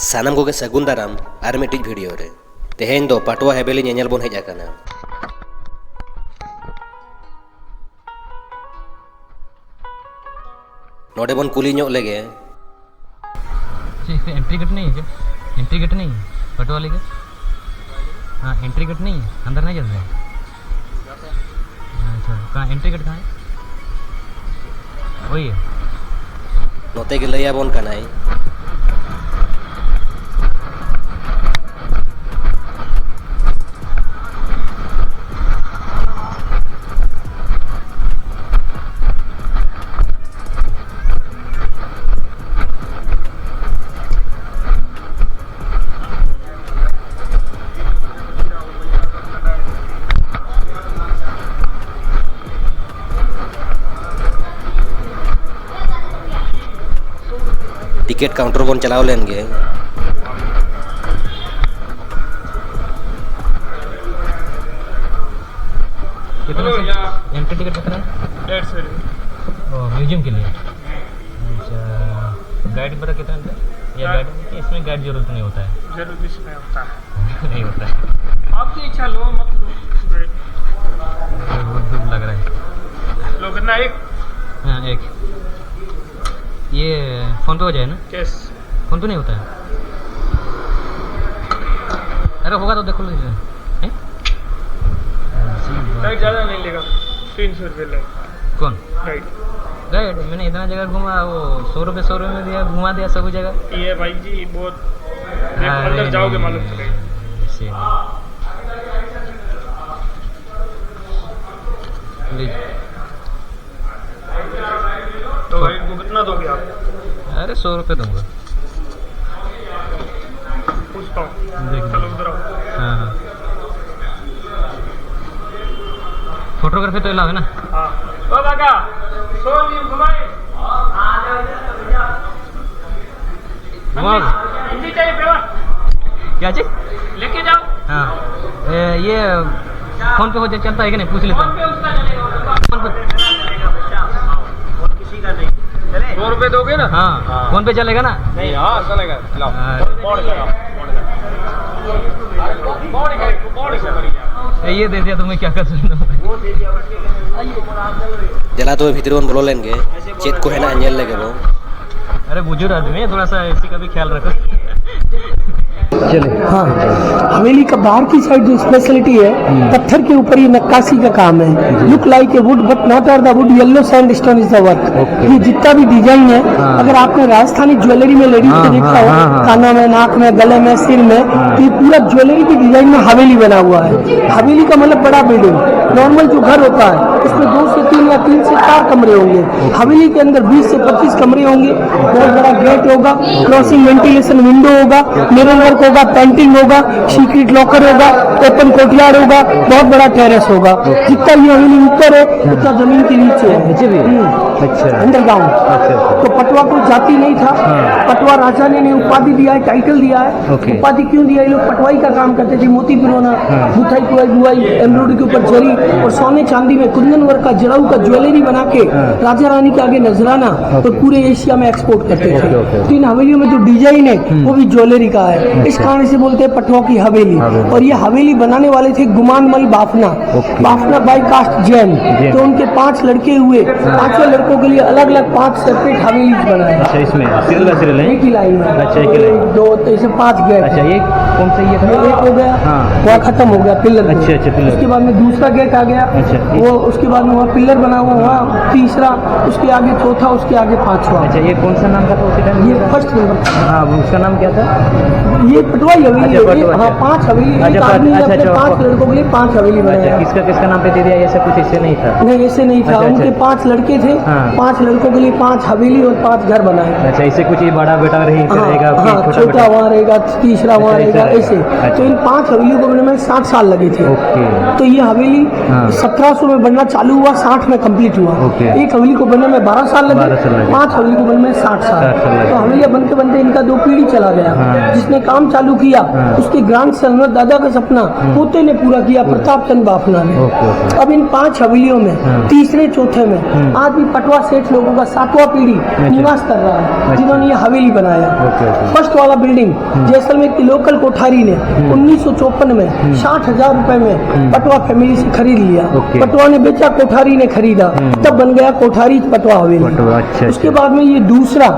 सानम को सगुन दाराम और मिट्टी भिडियो रे तेहेन दो पाटवा हेबेली नेनेल बोन हेज आकाना। नोडे बोन कुली ᱧᱚᱜ लेगे एंट्री कट नहीं है क्या? एंट्री कट नहीं है पाटवा लेके? हाँ एंट्री कट नहीं है, अंदर नहीं जाते हैं। अच्छा कहाँ एंट्री कट कहाँ है? वही है नोते के लैया bone Kanai ticket counter bone चलाव लेंगे। एंट्री टिकट कितना है? 150 म्यूजियम के लिए। अच्छा गाइड पर कितना है? या गाइड इसमें गाइड जरूरत नहीं होता है? जरूरत इसमें होता है नहीं होता है। आपकी इच्छा लो मत लो। बहुत दुख लग रहा है। लो कितना? एक? हाँ एक। ये फोन पे हो जाए ना? कैश फोन पे नहीं होता है? अरे होगा तो देखो लीजिए। गाइड ज़्यादा नहीं लेगा, 300 रुपये लेगा। कौन गाइड? गाइड मैंने इतना जगह घूमा, वो 100 रुपये में दिया, घुमा दिया सब जगह। ये भाई जी बहुत अंदर जाओगे मालूम चलेगा। तो गाइड को कितना दोगे आप? अरे 100 रुपये दूंगा। पूछता हूँ, देख चलो उधर आओ। हाँ हाँ फोटोग्राफी तो अलाउ है ना? हाँ ओ काका 100 लिए घुमाए। हिंदी चाहिए पेवर? क्या चीज लेके जाओ। हाँ ये फोन पे हो जाए चलता है कि नहीं पूछ लेता फोन पे उसका चलेगा, फोन पे किसी का नहीं चले। 100 रुपये दोगे ना? हाँ फोन पे चलेगा ना? नहीं हाँ चलेगा। ये दे दिया तुम्हें क्या कर सकता हूँ। जला तो भीतर बोन बोलो लेंगे चेत को है ना अंजल लेगे वो। अरे बुजुर्ग आदमी है, थोड़ा सा इसी का भी ख्याल रखो। हाँ हवेली का बाहर की साइड जो स्पेशलिटी है पत्थर के ऊपर ये नक्काशी का काम है। Look like a wood but not are the wood, yellow sandstone is the work. ये जितना भी डिजाइन है अगर आपने राजस्थानी ज्वेलरी में लेडीज को देखा हो कानों में, नाक में, गले में, सिर में, तो ये पूरा ज्वेलरी की डिजाइन में हवेली बना हुआ है। हवेली का मतलब बड़ा बिल्डिंग, नॉर्मल जो घर होता है उसमें 2 से 3 या 3 से 4 कमरे होंगे। हवेली के अंदर 20 से 25 कमरे होंगे। बहुत बड़ा गेट होगा, क्रॉसिंग वेंटिलेशन विंडो होगा, मिरर वर्क होगा, पेंटिंग होगा, सीक्रेट लॉकर होगा, ओपन कोर्टयार्ड होगा, बहुत बड़ा टेरेस होगा। जितना ये हवेली ऊपर है उतना जमीन के नीचे है। अच्छा अंडरग्राउंड। तो पटवा को जाति नहीं था, पटवा राजा ने उपाधि दिया है, टाइटल दिया है। उपाधि क्यों दिया? ये लोग पटवाई का काम करते थे, मोती पिरोना, मिठाई पुआई बुआई, एम्ब्रॉयडरी के ऊपर जरी और सोने चांदी में कुंदन वर्क का जड़ाऊ का ज्वेलरी बना के राजा रानी के आगे नजराना और पूरे एशिया में एक्सपोर्ट करते थे। तो इन हवेलियों में जो डिजाइन है वो भी ज्वेलरी का है। इस कारण से बोलते हैं पटवा की हवेली। और ये हवेली बनाने वाले थे गुमानमल बाफना। Bafna by caste Jain. तो उनके 5 लड़के हुए, 5 लड़कों के लिए अलग अलग 5 सेपरेट हवेली बनाए। अच्छा इसमें सीरियल एक ही लाइन में। अच्छा एक 2 तो ऐसे 5 गेट। अच्छा ये कौन सा? ये एक हो गया, वहाँ खत्म हो गया पिलर। अच्छा पिलर। उसके बाद में दूसरा गेट आ गया। अच्छा वो उसके बाद में वहाँ पिलर बना हुआ, वहाँ तीसरा, उसके आगे चौथा, उसके आगे 5वां। अच्छा ये कौन सा नाम था उसी टाइम? ये फर्स्ट नंबर। हाँ उसका नाम क्या था? ये पटवाई हवेली है। हाँ 5 हवेली, एक आदमी ने अपने 5 लड़कों के लिए 5 हवेली बनाया। किसका नाम पे दे दिया? ऐसा कुछ इससे नहीं था? नहीं ऐसे नहीं था। उनके 5 लड़के थे, 5 लड़कों के लिए 5 हवेली और 5 घर बनाए। अच्छा इससे कुछ ये बड़ा बेटा रही रहेगा? हाँ छोटा वहाँ रहेगा, तीसरा वहाँ रहेगा, ऐसे। तो इन 5 हवेलियों को बनने में 60 साल लगे थे। तो ये हवेली 1700 में बनना चालू हुआ, 60 में कंप्लीट हुआ। एक हवेली को बनने में 12 साल लगे, 5 हवेली को बनने में 60 साल। तो हवेलियाँ बनते बनते इनका 2 पीढ़ी चला गया। जिसने काम चालू किया उसके ग्रांड सन दादा का सपना पोते ने पूरा किया, प्रताप चंद बाफना ने। अब इन 5 हवेलियों में तीसरे चौथे में आज भी पटवा सेठ लोगों का 7वां पीढ़ी निवास कर रहा है, जिन्होंने ये हवेली बनाया। ओके। फर्स्ट वाला बिल्डिंग जैसलमेर की लोकल कोठारी ने 1954 में 60,000 रुपए में पटवा फैमिली से खरीद लिया। ओके। पटवा ने बेचा, कोठारी ने खरीदा, तब बन गया कोठारी पटवा हवेली। अच्छा। उसके बाद में ये दूसरा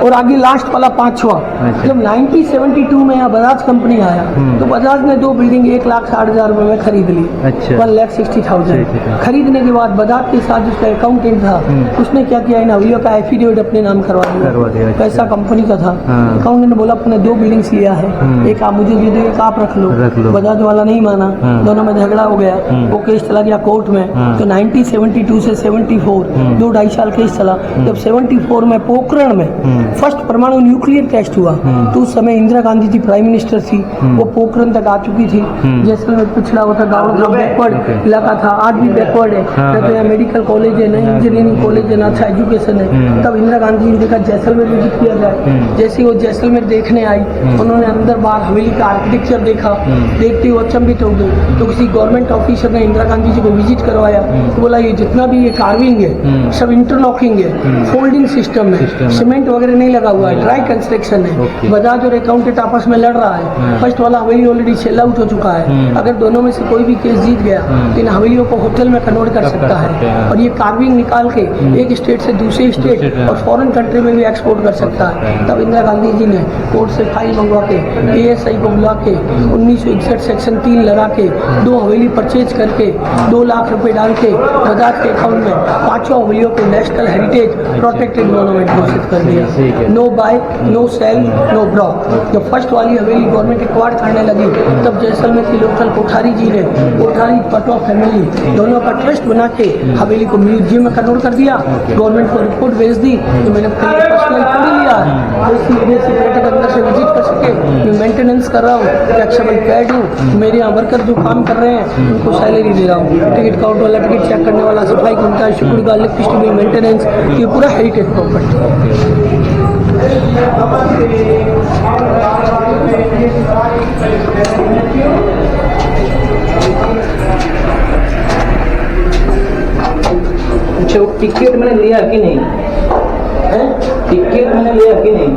और आगे लास्ट वाला पांचवा। जब 1972 में यहाँ बजाज कंपनी आया तो बजाज ने 2 बिल्डिंग 1,60,000 रुपए में खरीद ली। अच्छा। 1,60,000 खरीदने के बाद बजाज के साथ उसका अकाउंटेंट था, उसने क्या किया, इन हवेलियों का एफिडेविट अपने नाम करवा दिया। पैसा कंपनी का था। अकाउंटेंट ने बोला अपने 2 बिल्डिंग्स लिया है, एक आप मुझे दे दो, एक आप रख लो। बजाज वाला नहीं माना, दोनों में झगड़ा हो गया, वो केस चला गया कोर्ट में। तो 1972 से 74 2-2.5 साल केस चला। जब 74 में पोखरण में फर्स्ट परमाणु न्यूक्लियर टेस्ट हुआ तो उस समय इंदिरा गांधी जी प्राइम मिनिस्टर थी, वो पोखरण तक आ चुकी थी। जैसलमेर पिछड़ा हुआ था, गाँव का बैकवर्ड इलाका था, आज भी बैकवर्ड है। न तो यहाँ मेडिकल कॉलेज है, न इंजीनियरिंग कॉलेज है, न अच्छा एजुकेशन है। तब इंदिरा गांधी ने देखा जैसलमेर विजिट किया जाए। जैसे वो जैसलमेर देखने आई, उन्होंने अंदर बाहर हवेली का आर्किटेक्चर देखा, देखते हुए अचंभित हो गए। तो किसी गवर्नमेंट ऑफिसर ने इंदिरा गांधी जी को विजिट करवाया, तो बोला ये जितना भी ये कार्विंग है सब इंटरलॉकिंग है, फोल्डिंग सिस्टम है, सीमेंट वगैरह नहीं लगा हुआ है, ड्राई कंस्ट्रक्शन है। बजाज और अकाउंटेंट आपस में लड़ रहा है, फर्स्ट वाला हवेली ऑलरेडी सेल आउट हो चुका है। अगर दोनों में से कोई भी केस जीत गया तो इन हवेलियों को होटल में कन्वर्ट कर सकता है, और ये कार्विंग निकाल के एक स्टेट से दूसरे स्टेट और फॉरेन कंट्री में भी एक्सपोर्ट कर सकता है। तब इंदिरा गांधी जी ने कोर्ट से फाइल मंगवा के ASI को बुला के 1961 सेक्शन 3 लगा के 2 हवेली परचेज करके 2 लाख रुपए डाल के बजाज के अकाउंट में 5 हवेलियों को नेशनल हेरिटेज प्रोटेक्टेड मोन्यूमेंट घोषित कर दिया। No buy, no sell, no broke. जब फर्स्ट वाली हवेली गवर्नमेंट एक्वायर करने लगी तब जैसलमेर की लोकल कोठारी जी ने कोठारी पटवा फैमिली दोनों का ट्रस्ट बना के हवेली को म्यूजियम में कन्वर्ट कर दिया। गवर्नमेंट को रिपोर्ट भेज दी तो मैंने पर्सनल पढ़ लिया है, इसी वजह से पर्यटक अंदर से विजिट कर सके। मैं मेंटेनेंस कर रहा हूँ, फ्लेक्सिबल पैड हूँ, मेरे यहाँ वर्कर जो काम कर रहे हैं उनको सैलरी दे रहा हूँ। टिकट काउंट वाला, टिकट चेक करने वाला, सफाई कर्मचारी, सिक्योरिटी गार्ड, इलेक्ट्रिसिटी मेंटेनेंस, ये पूरा हेरिटेज प्रॉपर्टी। अच्छा, टिकट मैंने लिया कि नहीं है? टिकट मैंने लिया कि नहीं?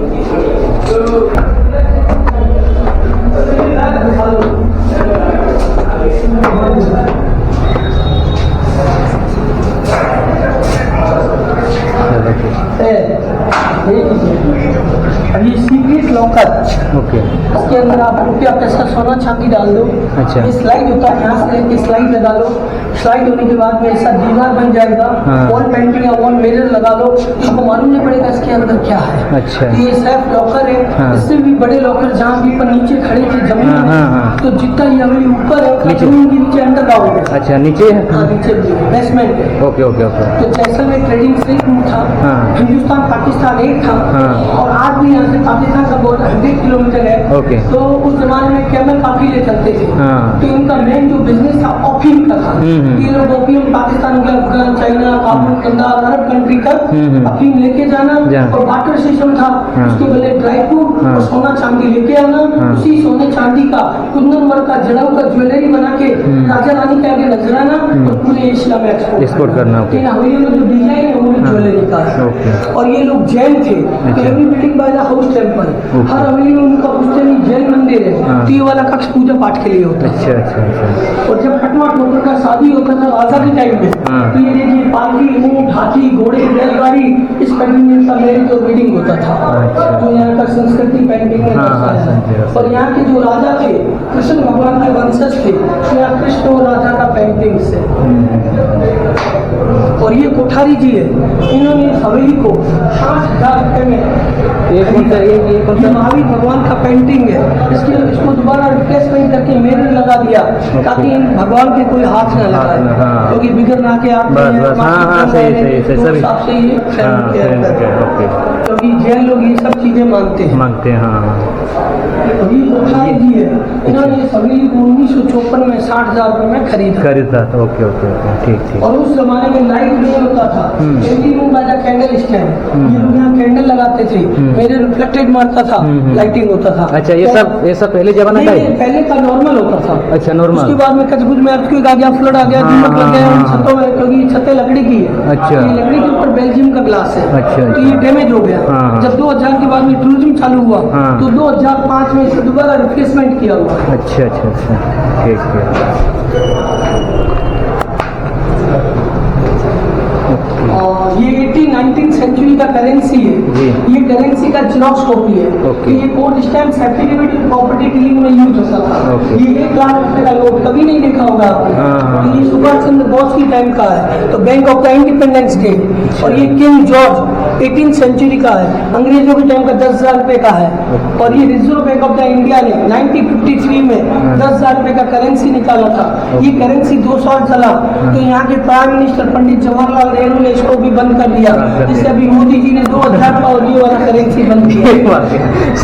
ये सीक्रेट लॉकर, ओके। इसके अंदर आप रुपया पैसा सोना चांदी डाल दो। अच्छा। ये स्लाइड होता है, यहाँ से लेके स्लाइड लगा लो। स्लाइड होने के बाद में ऐसा दीवार बन जाएगा, वॉल पेंटिंग या वॉल मिरर लगा लो, आपको मालूम नहीं पड़ेगा इसके अंदर क्या है। अच्छा। ये सेफ लॉकर है। इससे भी बड़े लॉकर जहाँ भी पर नीचे खड़े थे जमीन में, तो जितना ये हवेली ऊपर है जमीन के नीचे अंडर ग्राउंड है। अच्छा, नीचे है? हाँ, नीचे बेसमेंट है। Okay okay okay. तो जैसलमेर ट्रेडिंग स्ट्रीट रूट था, हिंदुस्तान पाकिस्तान एक था, और आज भी यहाँ से पाकिस्तान का बॉर्डर 100 किलोमीटर है। ओके। तो उस जमाने में कैमल काफिले चलते थे। तो इनका मेन जो बिजनेस था ओपियम का था। ये लोग ओपियम पाकिस्तान हो गया, Afghan, China, Kabul, Kandhar, Arab country तक अफीम लेके जाना, और बाटर सिस्टम था। उसके बदले ड्राई फ्रूट और सोना चांदी लेके आना, उसी सोने चांदी का कुंदन वर्क का जड़ों का ज्वेलरी बना के राजा रानी के आगे नजराना और पूरे एशिया में एक्सपोर्ट करना। हवेलियों में जो डिजाइन है वो भी ज्वेलरी का है। और ये लोग जैन थे, every building by the house temple, हर हवेली में उनका पुश्तैनी जैन मंदिर है। तो ये वाला कक्ष पूजा पाठ के लिए होता है। अच्छा अच्छा अच्छा। और जब खटवा ठोकर का शादी होता था आजादी टाइम में, तो ये देखिए पालकी, ऊंट, हाथी, घोड़े, बैलगाड़ी, इस पेंटिंग का मैरिज और वेडिंग होता था। तो यहाँ का संस्कृति पेंटिंग में और यहाँ के जो राजा थे कृष्ण भगवान के वंशज थे, तो यहाँ कृष्ण और राजा का पेंटिंग है। और ये कोठारी जी है, इन्होंने इस हवेली को 60,000 रुपए में, ये महावीर भगवान का पेंटिंग है, इसको दोबारा रिप्लेसमेंट करके मिरर लगा दिया ताकि इन भगवान के कोई हाथ न लगाए, क्योंकि बिगड़ ना के आप क्योंकि जैन लोग ये सब चीजें मानते हैं। हाँ। अभी कोठारी जी है, इन्होंने ये सवेली को 1954 में 60,000 रुपए में खरीदा था। ओके ओके ओके, ठीक ठीक। और उस जमाने में लाइट नहीं होता था, एंटी रूम बाजा कैंडल स्टैंड, ये लोग यहाँ कैंडल लगाते थे, मेरे रिफ्लेक्टेड मारता था, लाइटिंग होता था। अच्छा, ये सब पहले जमाना का है? पहले का नॉर्मल होता था। अच्छा, नॉर्मल। उसके बाद में कचबुज में अर्थक्वेक आ गया, फ्लड आ गया, दीमक लग गया उन छतों में, क्योंकि ये छतें लकड़ी की है। अच्छा। ये लकड़ी के ऊपर बेल्जियम का ग्लास है। अच्छा, तो ये डैमेज हो गया। हाँ। जब 2000 के बाद में टूरिज्म चालू हुआ, हाँ। तो 2005 में इसे दोबारा रिप्लेसमेंट किया हुआ। अच्छा अच्छा अच्छा, ठीक ठीक। और ये 18-19 सेंचुरी का करेंसी है। जी। ये करेंसी का जेरॉक्स कॉपी है। ओके। ये code stamp affidavit property dealing में यूज होता था। ओके। ये 1 लाख रुपए का नोट कभी नहीं देखा होगा आपने। हाँ, हाँ। तो ये सुभाष चंद्र बोस की टाइम का है, तो bank of the independence day. और ये किंग जॉर्ज 18 सेंचुरी का है, अंग्रेजों के टाइम का 10,000 रुपए का है। और ये reserve bank of the India ने 1953 में 10,000 रुपए का करेंसी निकाला था। ये करेंसी 2 साल चला, तो यहाँ के प्राइम मिनिस्टर पंडित जवाहरलाल नेहरू ने इसको भी बंद कर दिया, जिससे अभी मोदी जी ने 2000 का और ये वाला करेंसी बंद किया।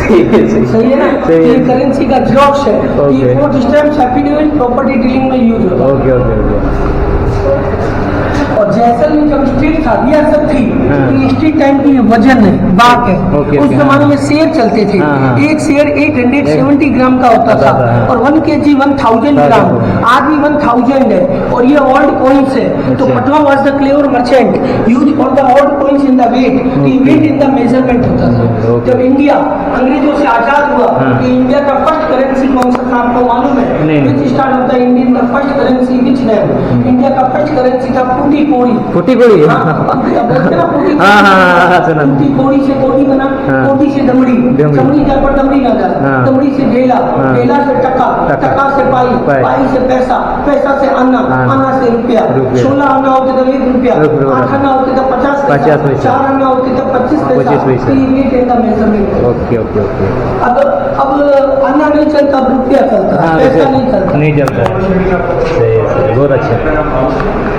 सही है ना? ये करेंसी का जेरॉक्स है। ये code stamp affidavit property dealing में यूज होता है। Okay okay okay. और जैसलमेर जब स्ट्रीट था, रियासत थी, हाँ। तो ये स्ट्रीट टाइम की वजन है, बात है। ओके, उस ओके, जमाने हाँ। में शेर चलते थे। हाँ, हाँ। एक शेर 870 ग्राम का होता था, हाँ। और 1 kg 1000 ग्राम। आज भी 1000 है, और ये ओल्ड कॉइन्स है। तो अच्छा। Patwa was the clever merchant use for the old coins in the weight. Weight in the measurement होता था। ओके। जब इंडिया अंग्रेजों से आजाद हुआ, हाँ। तो इंडिया का फर्स्ट करेंसी कौन सा था आपको मालूम है? नहीं। Which start of the Indian the first currency which name? India का फर्स्ट करेंसी था फूटी कोड़ी। फूटी कोड़ी? हाँ, बोलते ना फूटी हाँ, हाँ, हाँ, हाँ, सुना। फूटी कोड़ी से कोड़ी बना, हाँ। कोड़ी से दमड़ी, दमड़ी जाए पर दमड़ी ना जाए, हाँ। दमड़ी से ढेला, हाँ। ढेला से टका, टका। टका से पाई, पाई। पाई से पैसा, पैसा से अन्ना, हाँ। अन्ना से रुपया। रुपया। 16 अन्ना होते तो 1 रुपया, रुपया। 8 अन्ना होते तो 50 50 पैसा। 4 अन्ना होते तो 25 पैसा। 25 पैसा। तो ये weight in the measurement. Okay okay okay. अब अन्ना नहीं चलता, अब रुपया चलता, हाँ, पैसा नहीं चलता। नहीं चलता। सही है, बहुत अच्छा।